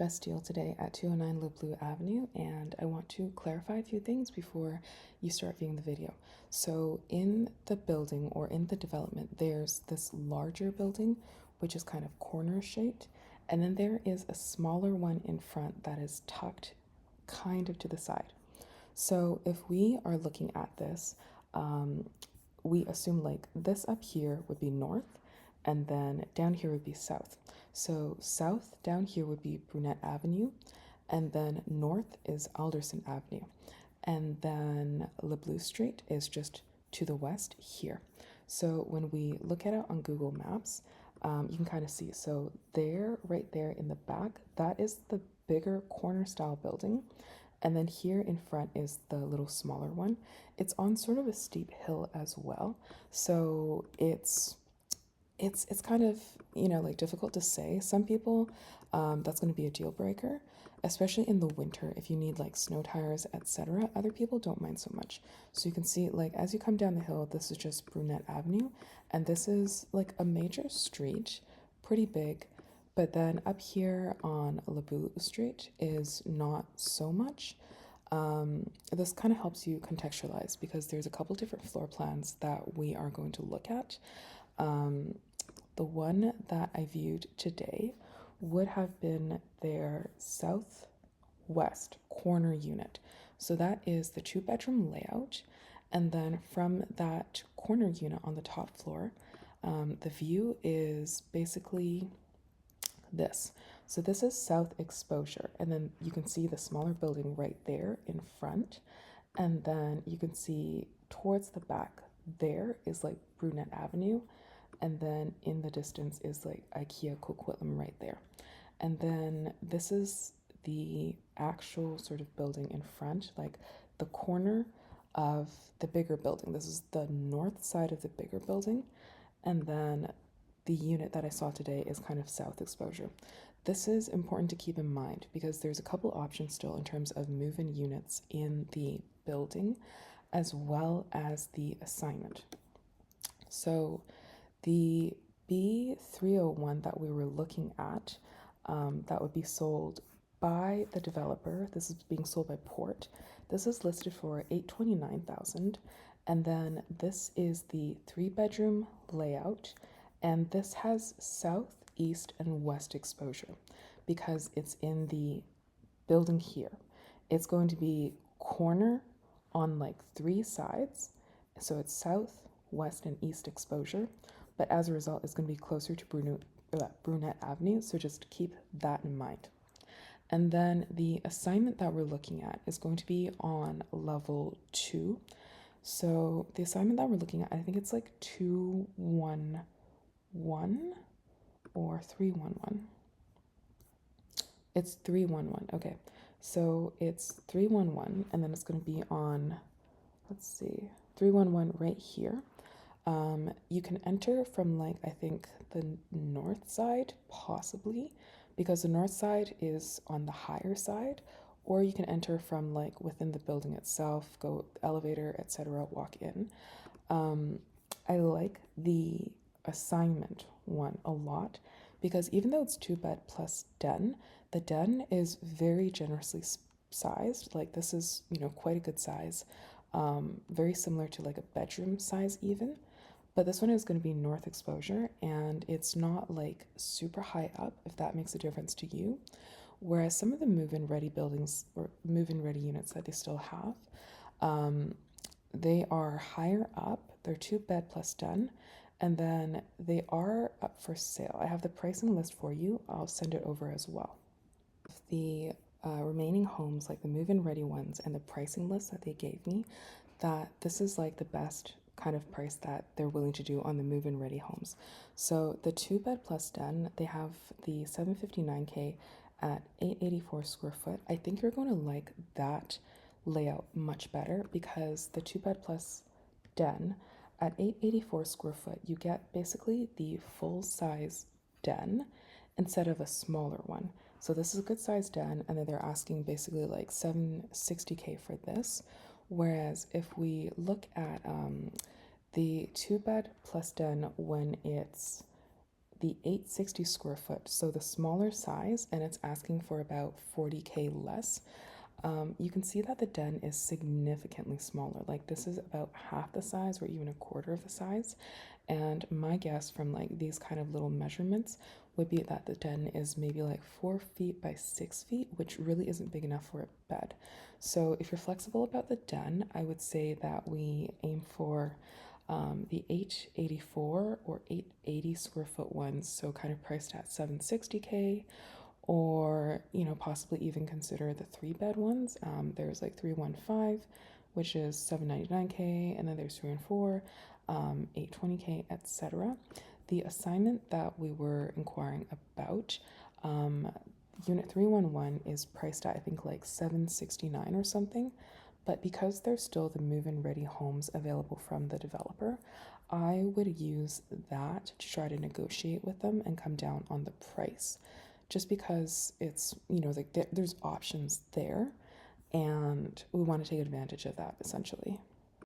best deal today at 209 Le Bleu Avenue, and I want to clarify a few things before you start viewing the video. So in the building or in the development, there's this larger building, which is kind of corner shaped, and then there is a smaller one in front that is tucked kind of to the side. So if we are looking at this, we assume like this up here would be north, and then down here would be south. So south down here would be Brunette Avenue, and then north is Alderson Avenue, and then Le Bleu Street is just to the west here. So when we look at it on Google Maps, you can kind of see. So there, right there in the back, that is the bigger corner style building. And then here in front is the little smaller one. It's on sort of a steep hill as well. So it's kind of, like difficult to say. Some people, that's going to be a deal breaker, especially in the winter if you need like snow tires, etc. Other people don't mind so much. So you can see like as you come down the hill, this is just Brunette Avenue, and this is like a major street, pretty big. But then up here on Le Bleu Street is not so much. This kind of helps you contextualize because there's a couple different floor plans that we are going to look at. The one that I viewed today would have been their southwest corner unit. So that is the 2-bedroom layout. And then from that corner unit on the top floor, the view is basically this. So this is south exposure, and then you can see the smaller building right there in front, and then you can see towards the back there is like Brunette Avenue, and then in the distance is like IKEA Coquitlam right there. And then this is the actual sort of building in front, like the corner of the bigger building. This is the north side of the bigger building, and then the unit that I saw today is kind of south exposure. This is important to keep in mind because there's a couple options still in terms of move-in units in the building as well as the assignment. So the B301 that we were looking at, that would be sold by the developer, this is being sold by Port. This is listed for $829,000, and then this is the 3-bedroom layout, and this has south, east, and west exposure because it's in the building here. It's going to be corner on like 3 sides, so it's south, west, and east exposure, but as a result, it's going to be closer to Brunette Avenue, so just keep that in mind. And then the assignment that we're looking at is going to be on level 2. So the assignment that we're looking at, I think it's like 211 or 311. It's 311. Okay. So it's 311, and then it's going to be on, let's see, 311 right here. You can enter from like, I think the north side, possibly, because the north side is on the higher side, or you can enter from like within the building itself, go elevator, etc., walk in. I like the assignment one a lot because even though it's 2-bed plus den, the den is very generously sized. Like this is, quite a good size, very similar to like a bedroom size even. But this one is going to be north exposure, and it's not like super high up, if that makes a difference to you. Whereas some of the move-in ready buildings or move-in ready units that they still have, they are higher up. They're 2-bed plus den, and then they are up for sale. I have the pricing list for you. I'll send it over as well. The remaining homes, like the move-in ready ones, and the pricing list that they gave me, that this is like the best kind of price that they're willing to do on the move-in ready homes. So the 2-bed plus den, they have the 759K at 884 square foot. I think you're going to like that layout much better because the 2-bed plus den at 884 square foot, you get basically the full size den instead of a smaller one. So this is a good size den, and then they're asking basically like 760K for this. Whereas if we look at the 2-bed plus den when it's the 860 square foot, so the smaller size, and it's asking for about 40K less. You can see that the den is significantly smaller. Like this is about half the size or even a quarter of the size. And my guess from like these kind of little measurements would be that the den is maybe like 4 feet by 6 feet, which really isn't big enough for a bed. So if you're flexible about the den, I would say that we aim for the 884 or 880 square foot ones, so kind of priced at 760K, or possibly even consider the 3 bed ones. There's like 315, which is 799K, and then there's 314, 820K, etc. The assignment that we were inquiring about, unit 311 is priced at I think like 769 or something, but because there's still the move-in ready homes available from the developer, I would use that to try to negotiate with them and come down on the price, just because it's like there's options there, and we want to take advantage of that essentially.